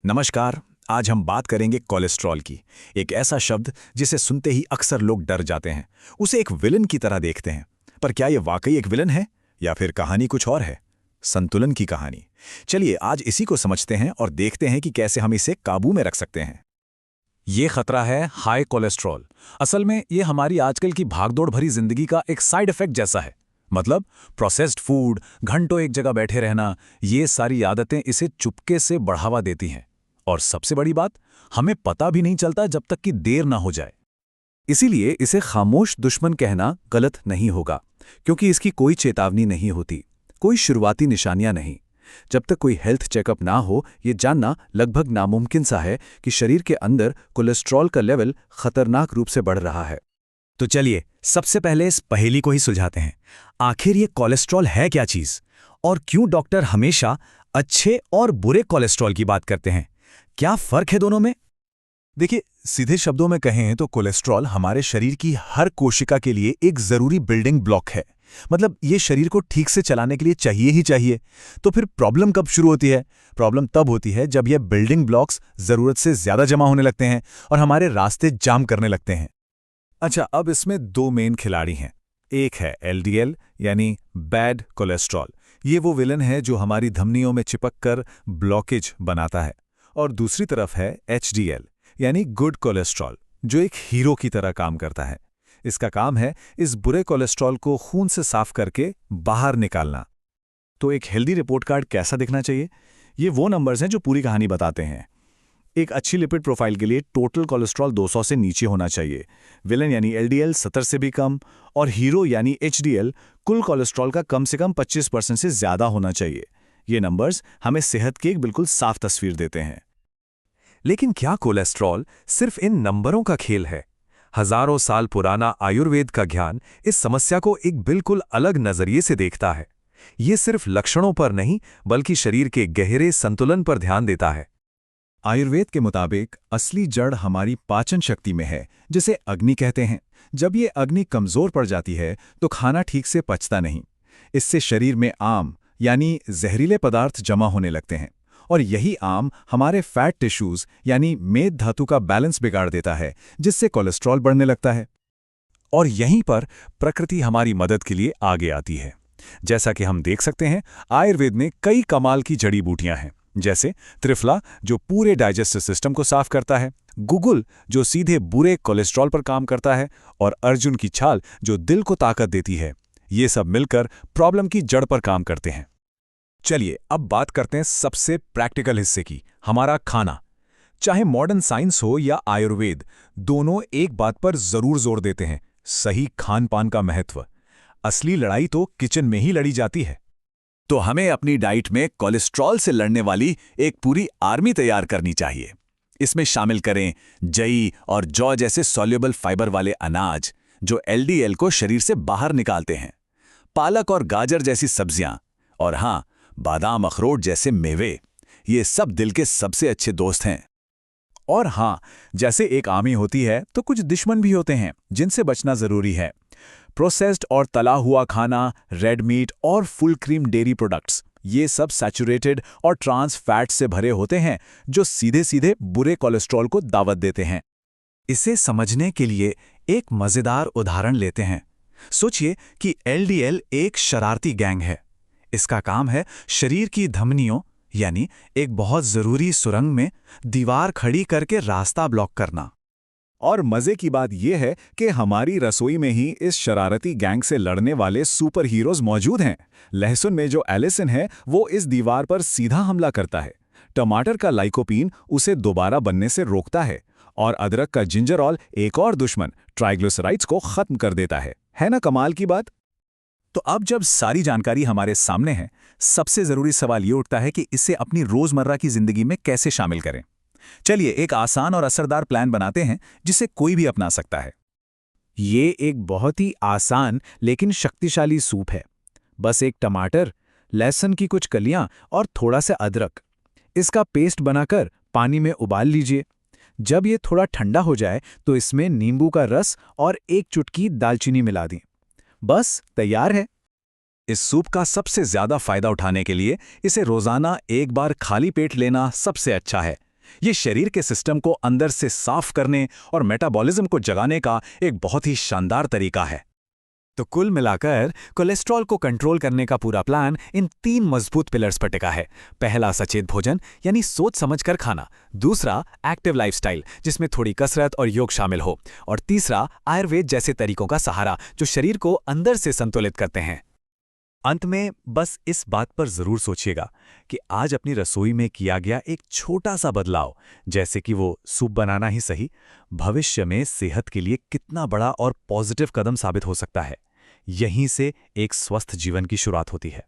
नमस्कार। आज हम बात करेंगे कोलेस्ट्रॉल की। एक ऐसा शब्द जिसे सुनते ही अक्सर लोग डर जाते हैं, उसे एक विलन की तरह देखते हैं। पर क्या ये वाकई एक विलन है या फिर कहानी कुछ और है? संतुलन की कहानी। चलिए आज इसी को समझते हैं और देखते हैं कि कैसे हम इसे काबू में रख सकते हैं। ये खतरा है हाई कोलेस्ट्रॉल। असल में ये हमारी आजकल की भागदौड़ भरी जिंदगी का एक साइड इफेक्ट जैसा है। मतलब प्रोसेस्ड फूड, घंटों एक जगह बैठे रहना, ये सारी आदतें इसे चुपके से बढ़ावा देती हैं। और सबसे बड़ी बात, हमें पता भी नहीं चलता जब तक कि देर ना हो जाए। इसीलिए इसे खामोश दुश्मन कहना गलत नहीं होगा, क्योंकि इसकी कोई चेतावनी नहीं होती, कोई शुरुआती निशानियां नहीं। जब तक कोई हेल्थ चेकअप ना हो, ये जानना लगभग नामुमकिन सा है कि शरीर के अंदर कोलेस्ट्रॉल का लेवल खतरनाक रूप से बढ़ रहा है। तो चलिए सबसे पहले इस पहेली को ही सुलझाते हैं। आखिर ये कोलेस्ट्रॉल है क्या चीज, और क्यों डॉक्टर हमेशा अच्छे और बुरे कोलेस्ट्रॉल की बात करते हैं? क्या फर्क है दोनों में? देखिए, सीधे शब्दों में कहें तो कोलेस्ट्रॉल हमारे शरीर की हर कोशिका के लिए एक जरूरी बिल्डिंग ब्लॉक है। मतलब ये शरीर को ठीक से चलाने के लिए चाहिए ही चाहिए। तो फिर प्रॉब्लम कब शुरू होती है? प्रॉब्लम तब होती है जब ये बिल्डिंग ब्लॉक्स जरूरत से ज्यादा जमा होने लगते हैं और हमारे रास्ते जाम करने लगते हैं। अच्छा, अब इसमें दो मेन खिलाड़ी हैं। एक है एलडीएल यानी बैड कोलेस्ट्रॉल। ये वो विलन है जो हमारी धमनियों में चिपक कर ब्लॉकेज बनाता है। और दूसरी तरफ है एचडीएल यानी गुड कोलेस्ट्रॉल, जो एक हीरो की तरह काम करता है। इसका काम है इस बुरे कोलेस्ट्रॉल को खून से साफ करके बाहर निकालना। तो एक हेल्दी रिपोर्ट कार्ड कैसा दिखना चाहिए? ये वो नंबर्स हैं जो पूरी कहानी बताते हैं। एक अच्छी लिपिड प्रोफाइल के लिए टोटल कोलेस्ट्रॉल 200 से नीचे होना चाहिए, विलन यानी एलडीएल 70 से भी कम, और हीरो यानी एचडीएल कुल कोलेस्ट्रॉल का कम से कम 25% से ज्यादा होना चाहिए। ये नंबर्स हमें सेहत की एक बिल्कुल साफ तस्वीर देते हैं। लेकिन क्या कोलेस्ट्रॉल सिर्फ इन नंबरों का खेल है? हजारों साल पुराना आयुर्वेद का ज्ञान इस समस्या को एक बिल्कुल अलग नजरिए से देखता है। ये सिर्फ लक्षणों पर नहीं, बल्कि शरीर के गहरे संतुलन पर ध्यान देता है। आयुर्वेद के मुताबिक असली जड़ हमारी पाचन शक्ति में है, जिसे अग्नि कहते हैं। जब ये अग्नि कमजोर पड़ जाती है तो खाना ठीक से पचता नहीं। इससे शरीर में आम यानी जहरीले पदार्थ जमा होने लगते हैं, और यही आम हमारे फैट टिश्यूज यानी मेद धातु का बैलेंस बिगाड़ देता है, जिससे कोलेस्ट्रॉल बढ़ने लगता है। और यहीं पर प्रकृति हमारी मदद के लिए आगे आती है। जैसा कि हम देख सकते हैं, आयुर्वेद में कई कमाल की जड़ी बूटियां हैं, जैसे त्रिफला जो पूरे डाइजेस्टिव सिस्टम को साफ करता है, गुगुल जो सीधे बुरे कोलेस्ट्रॉल पर काम करता है, और अर्जुन की छाल जो दिल को ताकत देती है। ये सब मिलकर प्रॉब्लम की जड़ पर काम करते हैं। चलिए अब बात करते हैं सबसे प्रैक्टिकल हिस्से की, हमारा खाना। चाहे मॉडर्न साइंस हो या आयुर्वेद, दोनों एक बात पर जरूर जोर देते हैं, सही खान पान का महत्व। असली लड़ाई तो किचन में ही लड़ी जाती है। तो हमें अपनी डाइट में कोलेस्ट्रॉल से लड़ने वाली एक पूरी आर्मी तैयार करनी चाहिए। इसमें शामिल करें जई और जौ जैसे सॉल्युबल फाइबर वाले अनाज, जो एलडीएल को शरीर से बाहर निकालते हैं, पालक और गाजर जैसी सब्जियां, और हाँ, बादाम अखरोट जैसे मेवे। ये सब दिल के सबसे अच्छे दोस्त हैं। और हाँ, जैसे एक आर्मी होती है तो कुछ दुश्मन भी होते हैं, जिनसे बचना जरूरी है। प्रोसेस्ड और तला हुआ खाना, रेड मीट और फुल क्रीम डेयरी प्रोडक्ट्स, ये सब सैचुरेटेड और ट्रांस फैट से भरे होते हैं, जो सीधे सीधे बुरे कोलेस्ट्रॉल को दावत देते हैं। इसे समझने के लिए एक मजेदार उदाहरण लेते हैं। सोचिए कि एलडीएल एक शरारती गैंग है। इसका काम है शरीर की धमनियों यानी एक बहुत जरूरी सुरंग में दीवार खड़ी करके रास्ता ब्लॉक करना। और मजे की बात यह है कि हमारी रसोई में ही इस शरारती गैंग से लड़ने वाले सुपर हीरोज मौजूद हैं। लहसुन में जो एलिसिन है, वो इस दीवार पर सीधा हमला करता है। टमाटर का लाइकोपीन उसे दोबारा बनने से रोकता है, और अदरक का जिंजरॉल एक और दुश्मन ट्राइग्लिसराइड्स को खत्म कर देता है ना कमाल की बात? तो अब जब सारी जानकारी हमारे सामने है, सबसे जरूरी सवाल ये उठता है कि इसे अपनी रोजमर्रा की जिंदगी में कैसे शामिल करें। चलिए एक आसान और असरदार प्लान बनाते हैं, जिसे कोई भी अपना सकता है। ये एक बहुत ही आसान लेकिन शक्तिशाली सूप है। बस एक टमाटर, लहसुन की कुछ कलियां और थोड़ा सा अदरक। इसका पेस्ट बनाकर पानी में उबाल लीजिए। जब ये थोड़ा ठंडा हो जाए तो इसमें नींबू का रस और एक चुटकी दालचीनी मिला दें। बस तैयार है। इस सूप का सबसे ज्यादा फायदा उठाने के लिए इसे रोजाना एक बार खाली पेट लेना सबसे अच्छा है। ये शरीर के सिस्टम को अंदर से साफ करने और मेटाबॉलिज्म को जगाने का एक बहुत ही शानदार तरीका है। तो कुल मिलाकर कोलेस्ट्रॉल को कंट्रोल करने का पूरा प्लान इन 3 मजबूत पिलर्स पर टिका है। पहला सचेत भोजन यानी सोच समझकर खाना, दूसरा एक्टिव लाइफस्टाइल जिसमें थोड़ी कसरत और योग शामिल हो, और तीसरा आयुर्वेद जैसे तरीकों का सहारा जो शरीर को अंदर से संतुलित करते हैं। अंत में बस इस बात पर जरूर सोचिएगा कि आज अपनी रसोई में किया गया एक छोटा सा बदलाव, जैसे कि वो सूप बनाना ही सही, भविष्य में सेहत के लिए कितना बड़ा और पॉजिटिव कदम साबित हो सकता है। यहीं से एक स्वस्थ जीवन की शुरुआत होती है।